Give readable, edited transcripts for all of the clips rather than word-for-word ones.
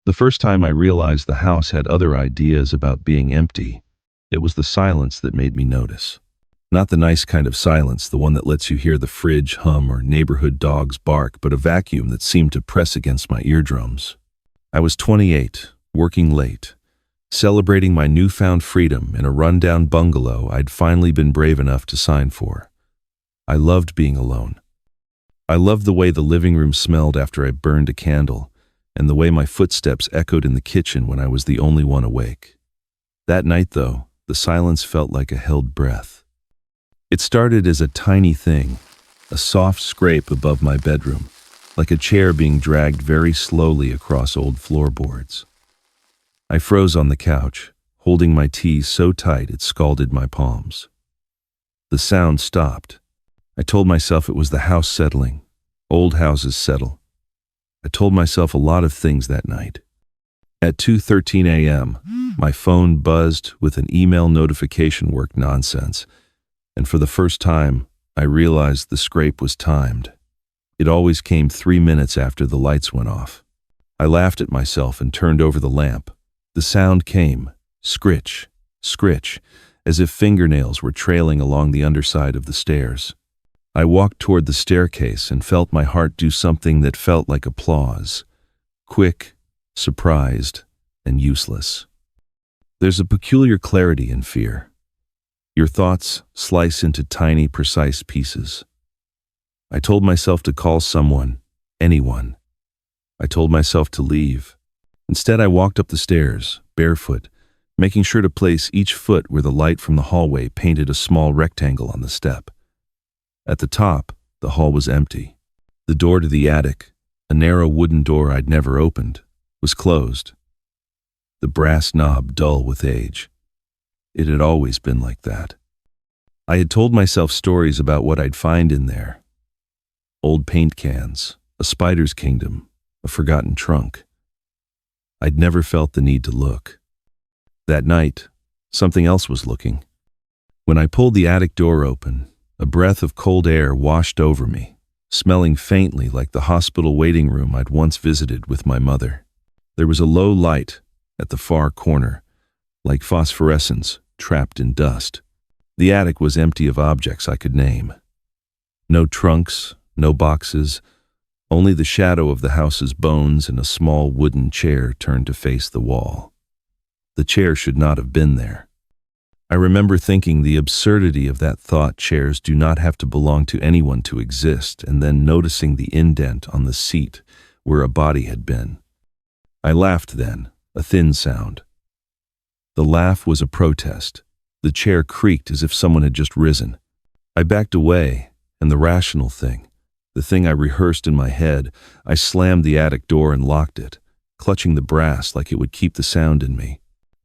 The first time I realized the house had other ideas about being empty, it was the silence that made me notice. Not the nice kind of silence, the one that lets you hear the fridge hum or neighborhood dogs bark, but a vacuum that seemed to press against my eardrums. I was 28, working late, celebrating my newfound freedom in a rundown bungalow I'd finally been brave enough to sign for. I loved being alone. I loved the way the living room smelled after I burned a candle, and the way my footsteps echoed in the kitchen when I was the only one awake. That night, though, the silence felt like a held breath. It started as a tiny thing, a soft scrape above my bedroom, like a chair being dragged very slowly across old floorboards. I froze on the couch, holding my tea so tight it scalded my palms. The sound stopped. I told myself it was the house settling. Old houses settle. I told myself a lot of things that night. At 2:13 a.m., my phone buzzed with an email notification work nonsense, and for the first time, I realized the scrape was timed. It always came 3 minutes after the lights went off. I laughed at myself and turned over the lamp. The sound came, scritch, scritch, as if fingernails were trailing along the underside of the stairs. I walked toward the staircase and felt my heart do something that felt like applause. Quick, surprised, and useless. There's a peculiar clarity in fear. Your thoughts slice into tiny, precise pieces. I told myself to call someone, anyone. I told myself to leave. Instead, I walked up the stairs, barefoot, making sure to place each foot where the light from the hallway painted a small rectangle on the step. At the top, the hall was empty. The door to the attic, a narrow wooden door I'd never opened, was closed. The brass knob dull with age. It had always been like that. I had told myself stories about what I'd find in there. Old paint cans, a spider's kingdom, a forgotten trunk. I'd never felt the need to look. That night, something else was looking. When I pulled the attic door open, a breath of cold air washed over me, smelling faintly like the hospital waiting room I'd once visited with my mother. There was a low light at the far corner, like phosphorescence trapped in dust. The attic was empty of objects I could name. No trunks, no boxes, only the shadow of the house's bones and a small wooden chair turned to face the wall. The chair should not have been there. I remember thinking the absurdity of that thought: chairs do not have to belong to anyone to exist, and then noticing the indent on the seat where a body had been. I laughed then, a thin sound. The laugh was a protest. The chair creaked as if someone had just risen. I backed away, and the rational thing, the thing I rehearsed in my head, I slammed the attic door and locked it, clutching the brass like it would keep the sound in me.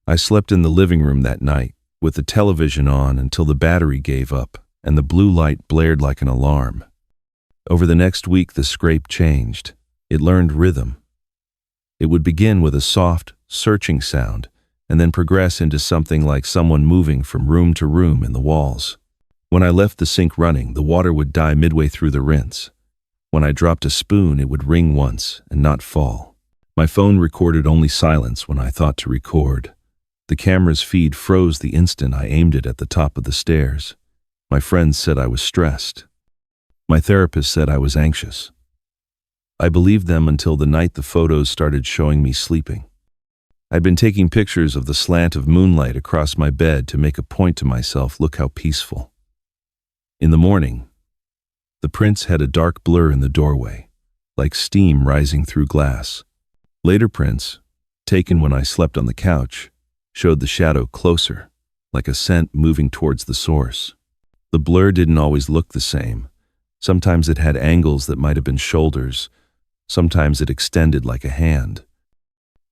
I slept in the living room that night, with the television on until the battery gave up and the blue light blared like an alarm. Over the next week, the scrape changed. It learned rhythm. It would begin with a soft, searching sound and then progress into something like someone moving from room to room in the walls. When I left the sink running, the water would die midway through the rinse. When I dropped a spoon, it would ring once and not fall. My phone recorded only silence when I thought to record. The camera's feed froze the instant I aimed it at the top of the stairs. My friends said I was stressed. My therapist said I was anxious. I believed them until the night the photos started showing me sleeping. I'd been taking pictures of the slant of moonlight across my bed to make a point to myself, look how peaceful. In the morning, the prints had a dark blur in the doorway, like steam rising through glass. Later prints, taken when I slept on the couch, showed the shadow closer, like a scent moving towards the source. The blur didn't always look the same. Sometimes it had angles that might have been shoulders. Sometimes it extended like a hand.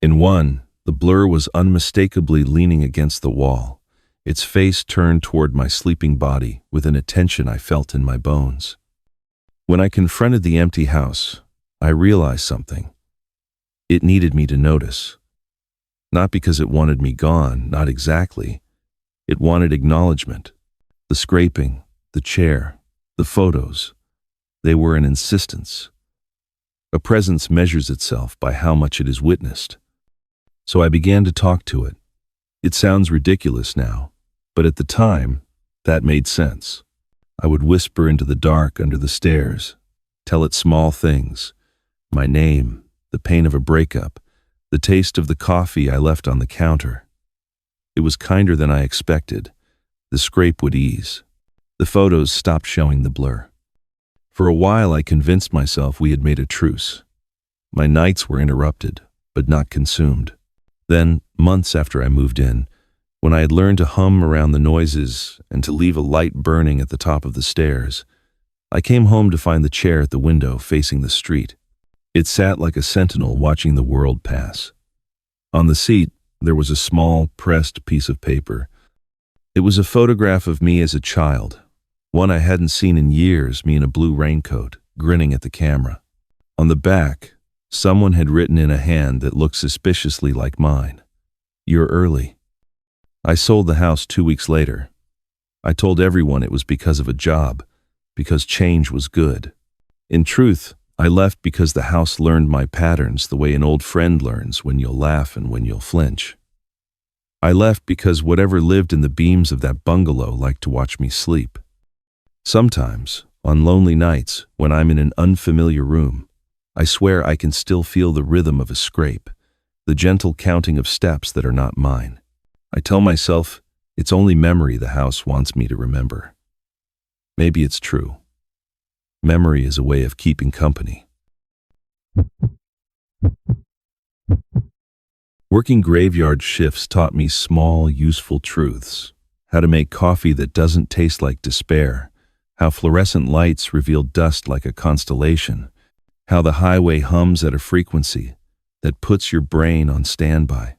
In one, the blur was unmistakably leaning against the wall, its face turned toward my sleeping body with an attention I felt in my bones. When I confronted the empty house, I realized something. It needed me to notice. Not because it wanted me gone, not exactly. It wanted acknowledgement. The scraping, the chair, the photos, they were an insistence. A presence measures itself by how much it is witnessed. So I began to talk to it. It sounds ridiculous now, but at the time, that made sense. I would whisper into the dark under the stairs, tell it small things, my name, the pain of a breakup, the taste of the coffee I left on the counter. It was kinder than I expected. The scrape would ease. The photos stopped showing the blur. For a while I convinced myself we had made a truce. My nights were interrupted, but not consumed. Then, months after I moved in, when I had learned to hum around the noises and to leave a light burning at the top of the stairs, I came home to find the chair at the window facing the street. It sat like a sentinel watching the world pass. On the seat, there was a small, pressed piece of paper. It was a photograph of me as a child, one I hadn't seen in years, me in a blue raincoat, grinning at the camera. On the back, someone had written in a hand that looked suspiciously like mine, "You're early." I sold the house 2 weeks later. I told everyone it was because of a job, because change was good. In truth, I left because the house learned my patterns the way an old friend learns when you'll laugh and when you'll flinch. I left because whatever lived in the beams of that bungalow liked to watch me sleep. Sometimes, on lonely nights, when I'm in an unfamiliar room, I swear I can still feel the rhythm of a scrape, the gentle counting of steps that are not mine. I tell myself, it's only memory the house wants me to remember. Maybe it's true. Memory is a way of keeping company. Working graveyard shifts taught me small, useful truths. How to make coffee that doesn't taste like despair. How fluorescent lights reveal dust like a constellation. How the highway hums at a frequency that puts your brain on standby.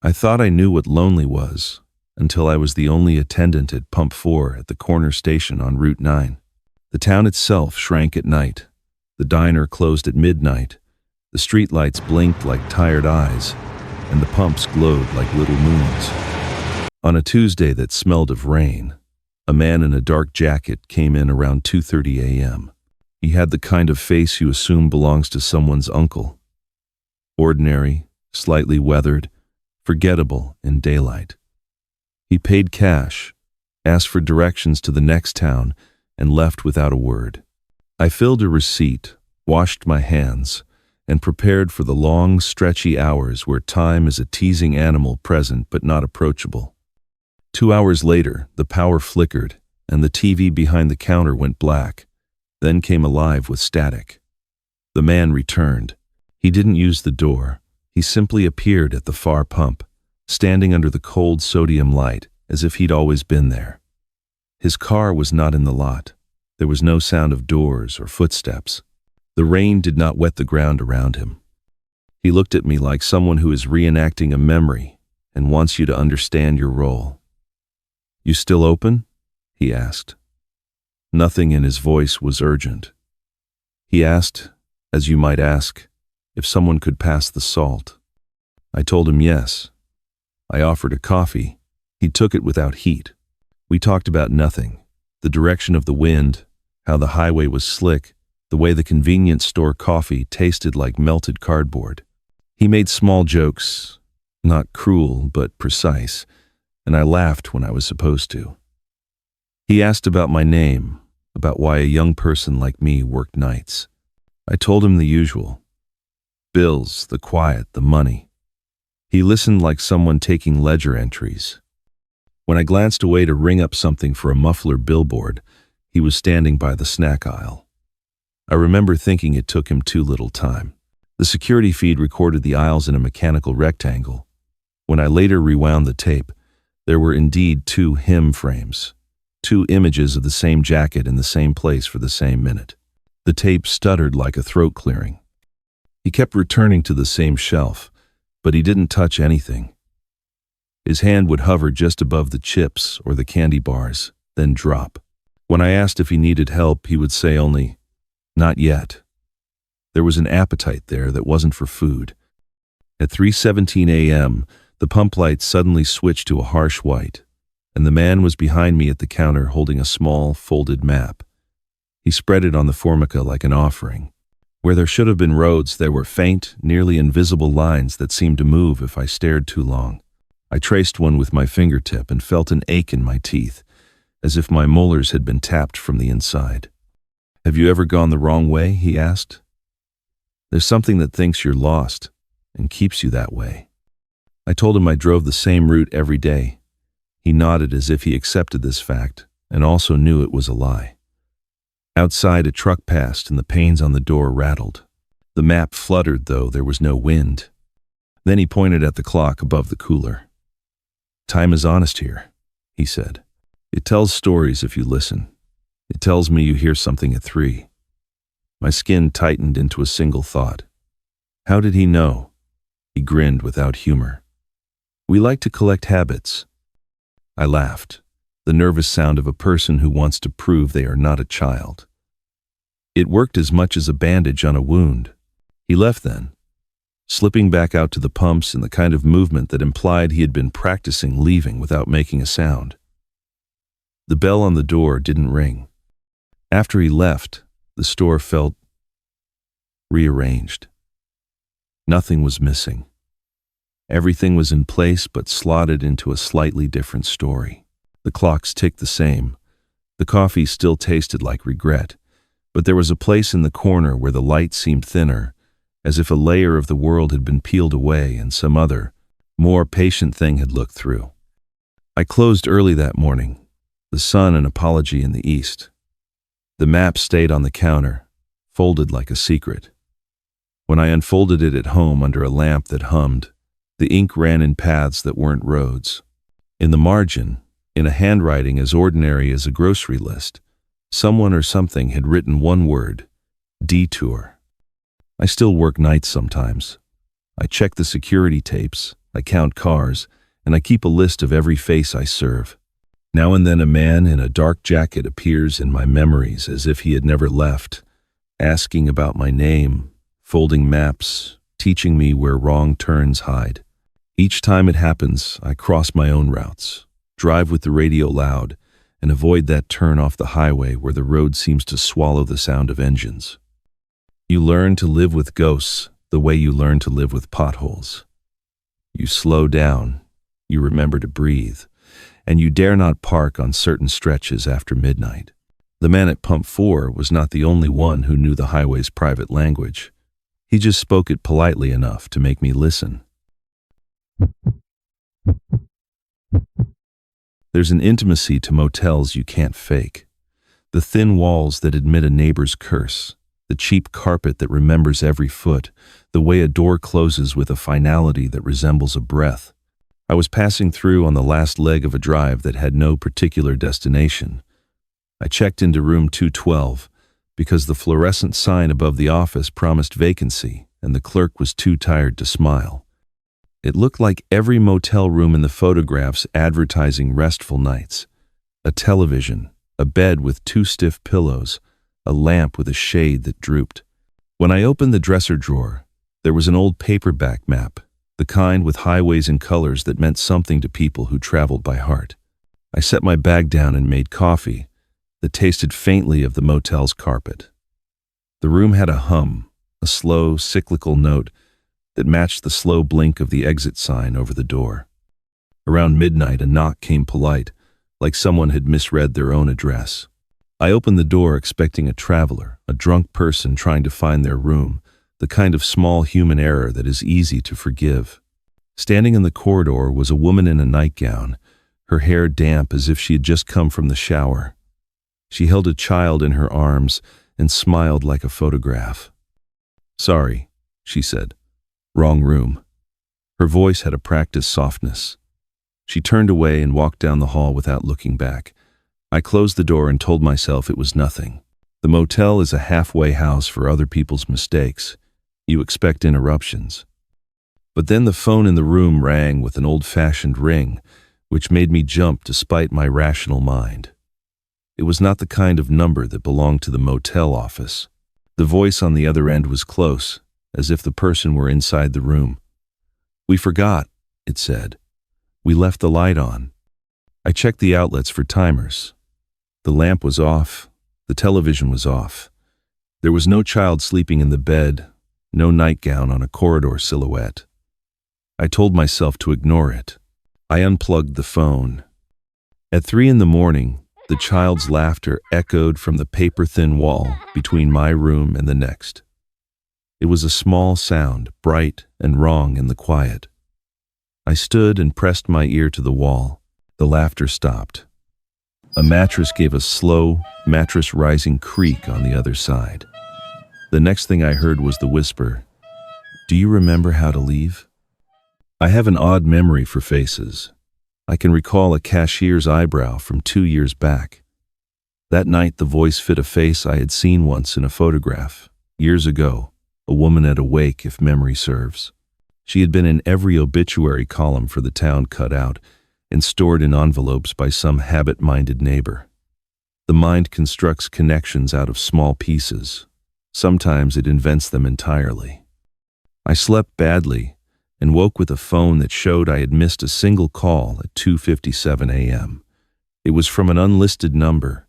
I thought I knew what lonely was until I was the only attendant at Pump 4 at the corner station on Route 9. The town itself shrank at night. The diner closed at midnight. The streetlights blinked like tired eyes, and the pumps glowed like little moons. On a Tuesday that smelled of rain, a man in a dark jacket came in around 2:30 a.m. He had the kind of face you assume belongs to someone's uncle. Ordinary, slightly weathered, forgettable in daylight. He paid cash, asked for directions to the next town, and left without a word. I filled a receipt, washed my hands, and prepared for the long, stretchy hours where time is a teasing animal present but not approachable. 2 hours later, the power flickered, and the TV behind the counter went black, then came alive with static. The man returned. He didn't use the door. He simply appeared at the far pump, standing under the cold sodium light, as if he'd always been there. His car was not in the lot. There was no sound of doors or footsteps. The rain did not wet the ground around him. He looked at me like someone who is reenacting a memory and wants you to understand your role. "You still open?" he asked. Nothing in his voice was urgent. He asked, as you might ask, if someone could pass the salt. I told him yes. I offered a coffee. He took it without heat. We talked about nothing, the direction of the wind, how the highway was slick, the way the convenience store coffee tasted like melted cardboard. He made small jokes, not cruel but precise, and I laughed when I was supposed to. He asked about my name, about why a young person like me worked nights. I told him the usual. Bills, the quiet, the money. He listened like someone taking ledger entries. When I glanced away to ring up something for a muffler billboard, he was standing by the snack aisle. I remember thinking it took him too little time. The security feed recorded the aisles in a mechanical rectangle. When I later rewound the tape, there were indeed 2 hymn frames, 2 images of the same jacket in the same place for the same minute. The tape stuttered like a throat clearing. He kept returning to the same shelf, but he didn't touch anything. His hand would hover just above the chips or the candy bars, then drop. When I asked if he needed help, he would say only, "Not yet." There was an appetite there that wasn't for food. At 3:17 a.m., the pump light suddenly switched to a harsh white, and the man was behind me at the counter holding a small, folded map. He spread it on the formica like an offering. Where there should have been roads, there were faint, nearly invisible lines that seemed to move if I stared too long. I traced one with my fingertip and felt an ache in my teeth, as if my molars had been tapped from the inside. "Have you ever gone the wrong way?" he asked. "There's something that thinks you're lost and keeps you that way." I told him I drove the same route every day. He nodded as if he accepted this fact and also knew it was a lie. Outside, a truck passed and the panes on the door rattled. The map fluttered, though there was no wind. Then he pointed at the clock above the cooler. "Time is honest here," he said. "It tells stories if you listen. It tells me you hear something at 3. My skin tightened into a single thought. How did he know? He grinned without humor. "We like to collect habits." I laughed, the nervous sound of a person who wants to prove they are not a child. It worked as much as a bandage on a wound. He left then, slipping back out to the pumps in the kind of movement that implied he had been practicing leaving without making a sound. The bell on the door didn't ring. After he left, the store felt rearranged. Nothing was missing. Everything was in place but slotted into a slightly different story. The clocks ticked the same. The coffee still tasted like regret, but there was a place in the corner where the light seemed thinner, as if a layer of the world had been peeled away and some other, more patient thing had looked through. I closed early that morning, the sun an apology in the east. The map stayed on the counter, folded like a secret. When I unfolded it at home under a lamp that hummed, the ink ran in paths that weren't roads. In the margin, in a handwriting as ordinary as a grocery list, someone or something had written one word: detour. I still work nights sometimes. I check the security tapes, I count cars, and I keep a list of every face I serve. Now and then a man in a dark jacket appears in my memories as if he had never left, asking about my name, folding maps, teaching me where wrong turns hide. Each time it happens, I cross my own routes, drive with the radio loud, and avoid that turn off the highway where the road seems to swallow the sound of engines. You learn to live with ghosts the way you learn to live with potholes. You slow down, you remember to breathe, and you dare not park on certain stretches after midnight. The man at Pump 4 was not the only one who knew the highway's private language. He just spoke it politely enough to make me listen. There's an intimacy to motels you can't fake. The thin walls that admit a neighbor's curse, the cheap carpet that remembers every foot, the way a door closes with a finality that resembles a breath. I was passing through on the last leg of a drive that had no particular destination. I checked into room 212 because the fluorescent sign above the office promised vacancy and the clerk was too tired to smile. It looked like every motel room in the photographs advertising restful nights. A television, a bed with 2 stiff pillows, a lamp with a shade that drooped. When I opened the dresser drawer, there was an old paperback map, the kind with highways and colors that meant something to people who traveled by heart. I set my bag down and made coffee that tasted faintly of the motel's carpet. The room had a hum, a slow, cyclical note that matched the slow blink of the exit sign over the door. Around midnight, a knock came polite, like someone had misread their own address. I opened the door expecting a traveler, a drunk person trying to find their room, the kind of small human error that is easy to forgive. Standing in the corridor was a woman in a nightgown, her hair damp as if she had just come from the shower. She held a child in her arms and smiled like a photograph. "Sorry," she said. "Wrong room." Her voice had a practiced softness. She turned away and walked down the hall without looking back. I closed the door and told myself it was nothing. The motel is a halfway house for other people's mistakes. You expect interruptions. But then the phone in the room rang with an old-fashioned ring, which made me jump despite my rational mind. It was not the kind of number that belonged to the motel office. The voice on the other end was close, as if the person were inside the room. "We forgot," it said. "We left the light on." I checked the outlets for timers. The lamp was off. The television was off. There was no child sleeping in the bed, no nightgown on a corridor silhouette. I told myself to ignore it. I unplugged the phone. At 3 in the morning, the child's laughter echoed from the paper-thin wall between my room and the next. It was a small sound, bright and wrong in the quiet. I stood and pressed my ear to the wall. The laughter stopped. A mattress gave a slow, mattress-rising creak on the other side. The next thing I heard was the whisper, "Do you remember how to leave?" I have an odd memory for faces. I can recall a cashier's eyebrow from 2 years back. That night the voice fit a face I had seen once in a photograph, years ago, a woman at a wake if memory serves. She had been in every obituary column for the town cut out and stored in envelopes by some habit-minded neighbor. The mind constructs connections out of small pieces. Sometimes it invents them entirely. I slept badly and woke with a phone that showed I had missed a single call at 2:57 a.m. It was from an unlisted number.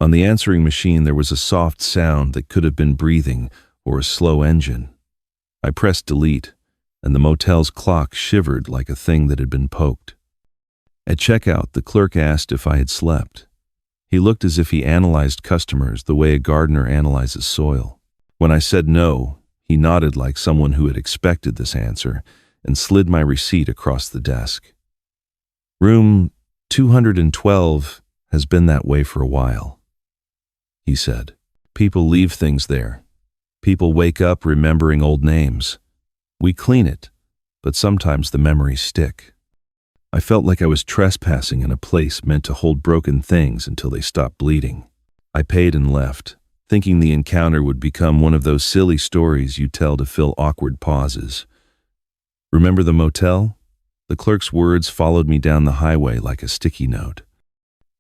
On the answering machine there was a soft sound that could have been breathing or a slow engine. I pressed delete, and the motel's clock shivered like a thing that had been poked. At checkout, the clerk asked if I had slept. He looked as if he analyzed customers the way a gardener analyzes soil. When I said no, he nodded like someone who had expected this answer and slid my receipt across the desk. "Room 212 has been that way for a while," he said. "People leave things there. People wake up remembering old names. We clean it, but sometimes the memories stick." I felt like I was trespassing in a place meant to hold broken things until they stopped bleeding. I paid and left, thinking the encounter would become one of those silly stories you tell to fill awkward pauses. "Remember the motel?" The clerk's words followed me down the highway like a sticky note.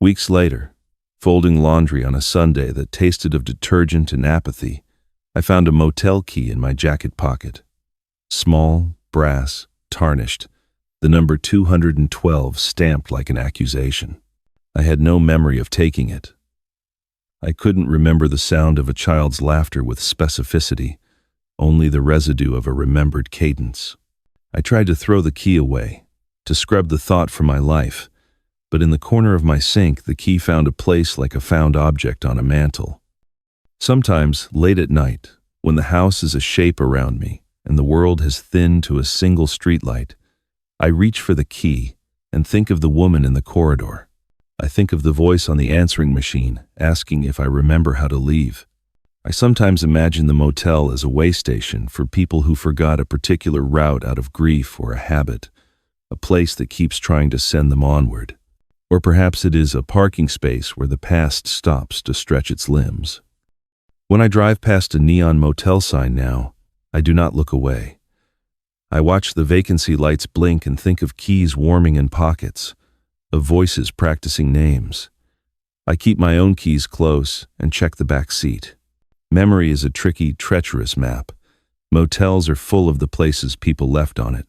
Weeks later, folding laundry on a Sunday that tasted of detergent and apathy, I found a motel key in my jacket pocket. Small, brass, tarnished, the number 212 stamped like an accusation. I had no memory of taking it. I couldn't remember the sound of a child's laughter with specificity, only the residue of a remembered cadence. I tried to throw the key away, to scrub the thought from my life, but in the corner of my sink the key found a place like a found object on a mantel. Sometimes, late at night, when the house is a shape around me and the world has thinned to a single streetlight, I reach for the key and think of the woman in the corridor. I think of the voice on the answering machine asking if I remember how to leave. I sometimes imagine the motel as a way station for people who forgot a particular route out of grief or a habit, a place that keeps trying to send them onward. Or perhaps it is a parking space where the past stops to stretch its limbs. When I drive past a neon motel sign now, I do not look away. I watch the vacancy lights blink and think of keys warming in pockets, of voices practicing names. I keep my own keys close and check the back seat. Memory is a tricky, treacherous map. Motels are full of the places people left on it.